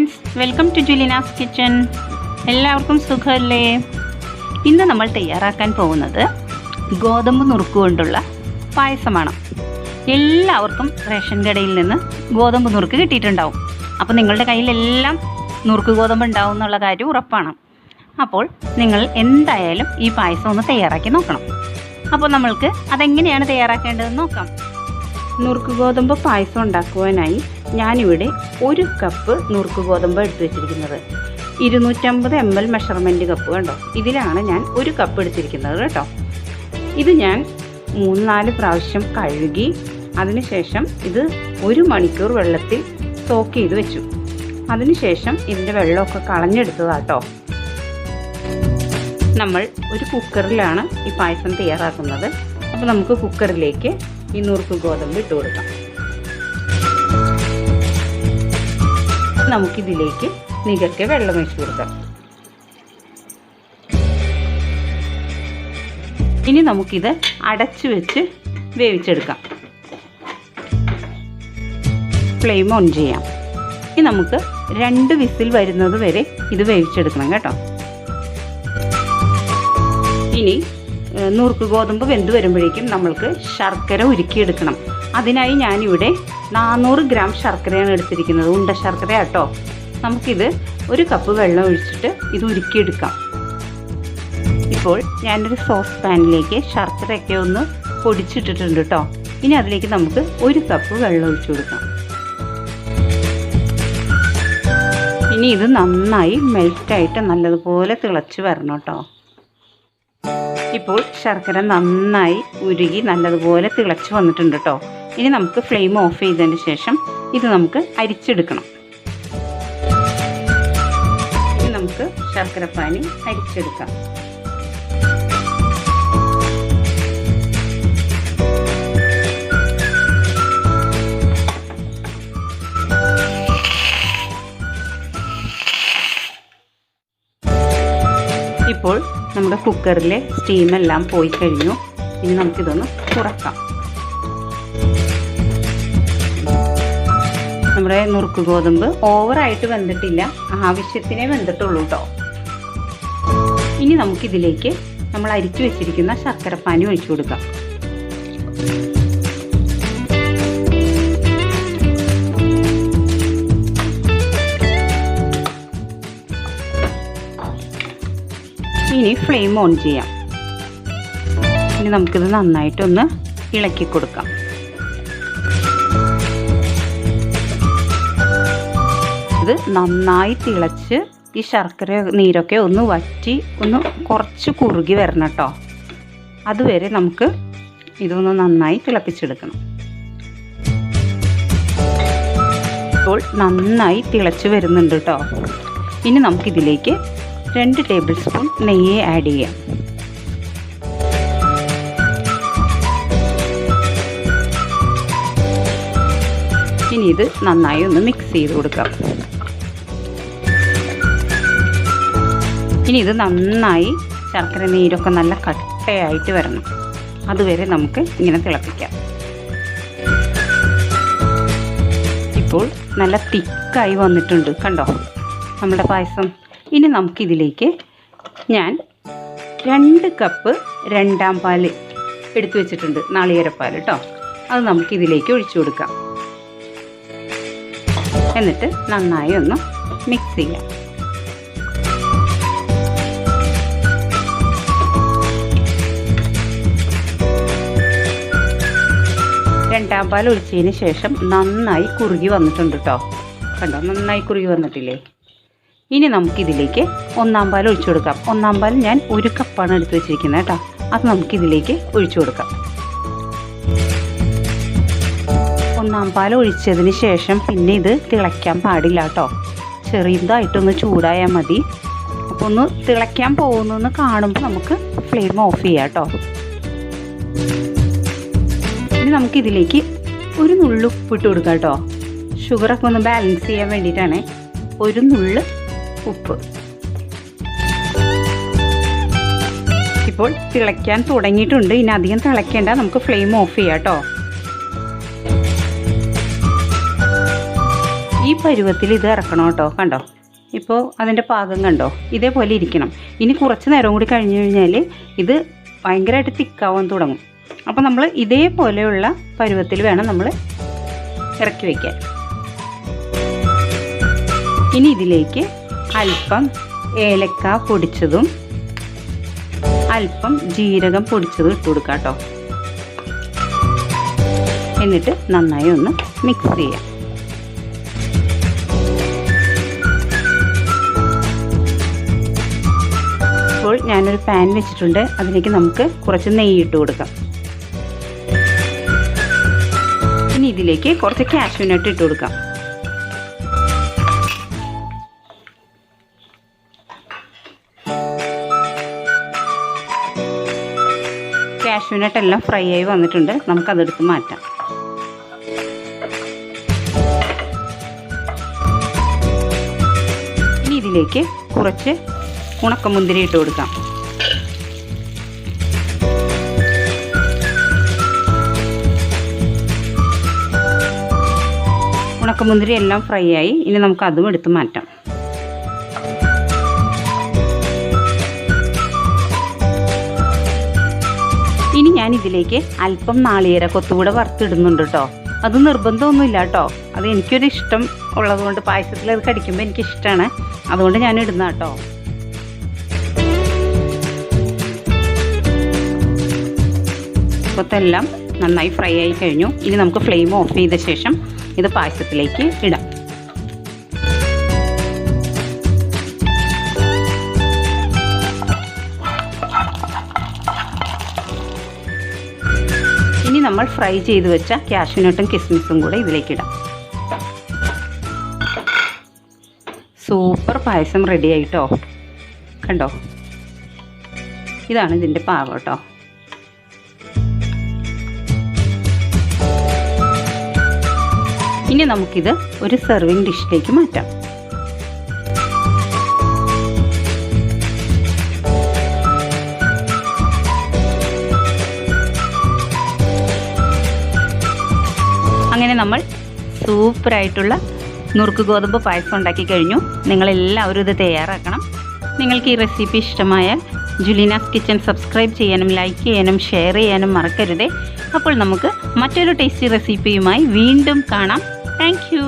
Friends, welcome to Julina's kitchen. എല്ലാവർക്കും സുഖമല്ലേ? ഇന്ന് നമ്മൾ തയ്യാറാക്കാൻ പോകുന്നത് ഗോതമ്പ് നുറുക്ക് കൊണ്ടുള്ള പായസമാണ്. എല്ലാവർക്കും റേഷൻ കടയിൽ നിന്ന് ഗോതമ്പ് നുറുക്ക് കിട്ടിയിട്ടുണ്ടാവും. അപ്പോൾ നിങ്ങളുടെ കയ്യിലെല്ലാം നുറുക്ക് ഗോതമ്പ് ഉണ്ടാവും എന്നുള്ള കാര്യം ഉറപ്പാണ്. അപ്പോൾ നിങ്ങൾ എന്തായാലും ഈ പായസം ഒന്ന് തയ്യാറാക്കി നോക്കണം. അപ്പോൾ നമ്മൾക്ക് അതെങ്ങനെയാണ് തയ്യാറാക്കേണ്ടതെന്ന് നോക്കാം. നുറുക്ക് ഗോതമ്പ് പായസം ഉണ്ടാക്കുവാനായി ഞാനിവിടെ 1 കപ്പ് നുറുക്ക് ഗോതമ്പ് എടുത്തു വെച്ചിരിക്കുന്നത്. 250 ml മെഷർമെൻറ്റ് കപ്പ് കണ്ടോ, ഇതിലാണ് ഞാൻ 1 കപ്പ് എടുത്തിരിക്കുന്നത് കേട്ടോ. ഇത് ഞാൻ 3-4 പ്രാവശ്യം കഴുകി അതിനുശേഷം ഇത് 1 മണിക്കൂർ വെള്ളത്തിൽ സോക്ക് ചെയ്ത് വെച്ചു. അതിനുശേഷം ഇതിൻ്റെ വെള്ളമൊക്കെ കളഞ്ഞെടുത്തതാട്ടോ. നമ്മൾ ഒരു കുക്കറിലാണ് ഈ പായസം തയ്യാറാക്കുന്നത്. അപ്പോൾ നമുക്ക് കുക്കറിലേക്ക് ഈ നുറുക്ക് ഗോതമ്പ് ഇട്ട് കൊടുക്കാം. നമുക്കിതിലേക്ക് നികക്കെ വെള്ളം ഒഴിച്ച് കൊടുക്കാം. ഇനി നമുക്കിത് അടച്ചു വെച്ച് വേവിച്ചെടുക്കാം. ഫ്ലെയിം ഓൺ ചെയ്യാം. ഇനി നമുക്ക് 2 വിസിൽ വരുന്നത് വരെ ഇത് വേവിച്ചെടുക്കണം കേട്ടോ. ഇനി നുറുക്ക് ഗോതമ്പ് വെന്ത് വരുമ്പോഴേക്കും നമ്മൾക്ക് ശർക്കര ഉരുക്കിയെടുക്കണം. അതിനായി ഞാനിവിടെ 400 ഗ്രാം ശർക്കരയാണ് എടുത്തിരിക്കുന്നത്. ഉണ്ട ശർക്കര കേട്ടോ. നമുക്കിത് 1 കപ്പ് വെള്ളം ഒഴിച്ചിട്ട് ഇത് ഉരുക്കിയെടുക്കാം. ഇപ്പോൾ ഞാനൊരു സോസ് പാനിലേക്ക് ശർക്കരയൊക്കെ ഒന്ന് പൊടിച്ചിട്ടിട്ടുണ്ട് കേട്ടോ. ഇനി അതിലേക്ക് നമുക്ക് 1 കപ്പ് വെള്ളം ഒഴിച്ചു കൊടുക്കാം. ഇനി ഇത് നന്നായി മെൽറ്റായിട്ട് നല്ലതുപോലെ തിളച്ച് വരണം കേട്ടോ. ഇപ്പോൾ ശർക്കര നന്നായി ഉരുകി നല്ലതുപോലെ തിളച്ച് വന്നിട്ടുണ്ട് കേട്ടോ. ഇനി നമുക്ക് ഫ്ലെയിം ഓഫ് ചെയ്തതിന് ശേഷം ഇത് നമുക്ക് അരിച്ചെടുക്കണം. ഇനി നമുക്ക് ശർക്കരപ്പാനി അരിച്ചെടുക്കാം. ഇപ്പോൾ നമ്മുടെ കുക്കറിലെ സ്റ്റീമെല്ലാം പോയി കഴിഞ്ഞു. ഇനി നമുക്കിതൊന്ന് തുറക്കാം. നമ്മുടെ നുറുക്ക് ഗോതമ്പ് ഓവറായിട്ട് വെന്തിട്ടില്ല, ആവശ്യത്തിനേ വെന്തിട്ടുള്ളൂ കേട്ടോ. ഇനി നമുക്കിതിലേക്ക് നമ്മൾ അരിച്ചു വെച്ചിരിക്കുന്ന ശർക്കരപ്പാനി ഒഴിച്ചു കൊടുക്കാം. ഇനി ഫ്ലെയിം ഓൺ ചെയ്യാം. ഇനി നമുക്കിത് നന്നായിട്ടൊന്ന് ഇളക്കി കൊടുക്കാം. ഇത് നന്നായി തിളച്ച് ഈ ശർക്കര നീരൊക്കെ ഒന്ന് വറ്റി ഒന്ന് കുറച്ച് കുറുകി വരണം കേട്ടോ. അതുവരെ നമുക്ക് ഇതൊന്ന് നന്നായി തിളപ്പിച്ചെടുക്കണം. ഇപ്പോൾ നന്നായി തിളച്ച് വരുന്നുണ്ട് കേട്ടോ. ഇനി നമുക്കിതിലേക്ക് 2 ടേബിൾ സ്പൂൺ നെയ്യ് ആഡ് ചെയ്യാം. ഇനി ഇത് നന്നായി ഒന്ന് മിക്സ് ചെയ്ത് കൊടുക്കാം. ഇനി ഇത് നന്നായി ശർക്കര നീരൊക്കെ നല്ല കട്ടയായിട്ട് വരണം. അതുവരെ നമുക്ക് ഇങ്ങനെ തിളപ്പിക്കാം. ഇപ്പോൾ നല്ല തിക്കായി വന്നിട്ടുണ്ട് കണ്ടോ നമ്മുടെ പായസം. ഇനി നമുക്കിതിലേക്ക് ഞാൻ 2 കപ്പ് 2-ാം പാല് എടുത്തു വെച്ചിട്ടുണ്ട്, നാളികേരപ്പാൽ കേട്ടോ. അത് നമുക്കിതിലേക്ക് ഒഴിച്ചു കൊടുക്കാം. എന്നിട്ട് നന്നായി ഒന്ന് മിക്സ് ചെയ്യാം. രണ്ടാം പാൽ ഒഴിച്ചതിന് ശേഷം നന്നായി കുറുകി വന്നിട്ടുണ്ട് കേട്ടോ. കണ്ടോ, നന്നായി കുറുകി വന്നിട്ടില്ലേ? ഇനി നമുക്കിതിലേക്ക് 1-ാം പാൽ ഒഴിച്ചു കൊടുക്കാം. 1-ാം പാൽ ഞാൻ 1 കപ്പാണ് എടുത്ത് വെച്ചിരിക്കുന്നത് കേട്ടോ. അത് നമുക്കിതിലേക്ക് ഒഴിച്ചു കൊടുക്കാം. 1-ാം പാൽ ഒഴിച്ചതിന് ശേഷം പിന്നെ ഇത് തിളയ്ക്കാൻ പാടില്ല കേട്ടോ. ചെറിയതായിട്ടൊന്ന് ചൂടായാൽ മതി. അപ്പോൾ ഒന്ന് തിളയ്ക്കാൻ പോകുന്നു കാണുമ്പോൾ നമുക്ക് ഫ്ലെയിം ഓഫ് ചെയ്യാം കേട്ടോ. ഇനി നമുക്കിതിലേക്ക് 1 നുള്ള് ഉപ്പിട്ട് കൊടുക്കാം കേട്ടോ. ഷുഗറൊക്കെ ഒന്ന് ബാലൻസ് ചെയ്യാൻ വേണ്ടിയിട്ടാണ് 1 നുള്ള് ഉപ്പ്. ഇപ്പോൾ തിളയ്ക്കാൻ തുടങ്ങിയിട്ടുണ്ട്. ഇനി അധികം തിളയ്ക്കേണ്ട, നമുക്ക് ഫ്ലെയിം ഓഫ് ചെയ്യാം കേട്ടോ. ഈ ഈ പരുവത്തിൽ ഇത് ഇറക്കണം കേട്ടോ. കണ്ടോ, ഇപ്പോൾ അതിൻ്റെ പാകം കണ്ടോ, ഇതേപോലെ ഇരിക്കണം. ഇനി കുറച്ച് നേരം കൂടി കഴിഞ്ഞ് കഴിഞ്ഞാൽ ഇത് ഭയങ്കരമായിട്ട് തിക്കാവാൻ തുടങ്ങും. അപ്പോൾ നമ്മൾ ഇതേപോലെയുള്ള പരുവത്തിൽ വേണം നമ്മൾ ഇറക്കി വയ്ക്കാൻ. ഇനി ഇതിലേക്ക് അല്പം ഏലക്ക പൊടിച്ചതും അല്പം ജീരകം പൊടിച്ചതും ഇട്ട് കൊടുക്കാം കേട്ടോ. എന്നിട്ട് നന്നായി ഒന്ന് മിക്സ് ചെയ്യാം. ഇപ്പോൾ ഞാനൊരു പാൻ വെച്ചിട്ടുണ്ട്. അതിലേക്ക് നമുക്ക് കുറച്ച് നെയ്യ് ഇട്ട് കൊടുക്കാം. ഇനി ഇതിലേക്ക് കുറച്ച് കാഷ്യൂ നട്ട് ഇട്ട് കൊടുക്കാം. കാഷ്യൂ നട്ട് എല്ലാം ഫ്രൈ ആയി വന്നിട്ടുണ്ട്. നമുക്കതെടുത്ത് മാറ്റാം. ഇനി ഇതിലേക്ക് കുറച്ച് ഉണക്കമുന്തിരി ഇട്ട് കൊടുക്കാം. ഉണക്കമുന്തിരി എല്ലാം ഫ്രൈ ആയി. ഇനി നമുക്ക് അതും എടുത്ത് മാറ്റാം. ഇനി ഞാൻ ഇതിലേക്ക് അല്പം നാളികേര കൊത്തുകൂടെ വറുത്തിടുന്നുണ്ട് കേട്ടോ. അത് നിർബന്ധമൊന്നുമില്ല കേട്ടോ. അത് എനിക്കൊരു ഇഷ്ടം ഉള്ളതുകൊണ്ട്, പായസത്തിൽ അത് കടിക്കുമ്പോൾ എനിക്കിഷ്ടമാണ്, അതുകൊണ്ട് ഞാൻ ഇടുന്ന കേട്ടോ. കൊത്തെല്ലാം നന്നായി ഫ്രൈ ആയി കഴിഞ്ഞു. ഇനി നമുക്ക് ഫ്ലെയിം ഓഫ് ചെയ്ത ശേഷം ഇത് പായസത്തിലേക്ക് ഇടാം. ഇനി നമ്മൾ ഫ്രൈ ചെയ്ത് വെച്ച കാഷ്യൂ നട്ടും കിസ്മിസും കൂടെ ഇതിലേക്ക് ഇടാം. സൂപ്പർ പായസം റെഡി ആയിട്ടോ. കണ്ടോ, ഇതാണ് ഇതിൻ്റെ പാകം കേട്ടോ. ഇനി നമുക്കിത് ഒരു സെർവിങ് ഡിഷിലേക്ക് മാറ്റാം. അങ്ങനെ നമ്മൾ സൂപ്പറായിട്ടുള്ള നുറുക്ക് ഗോതമ്പ് പായസം ഉണ്ടാക്കി കഴിഞ്ഞു. നിങ്ങളെല്ലാവരും ഇത് തയ്യാറാക്കണം. നിങ്ങൾക്ക് ഈ റെസിപ്പി ഇഷ്ടമായാൽ ജുലീനാസ് കിച്ചൺ സബ്സ്ക്രൈബ് ചെയ്യാനും ലൈക്ക് ചെയ്യാനും ഷെയർ ചെയ്യാനും മറക്കരുതേ. അപ്പോൾ നമുക്ക് മറ്റൊരു ടേസ്റ്റി റെസിപ്പിയുമായി വീണ്ടും കാണാം. Thank you.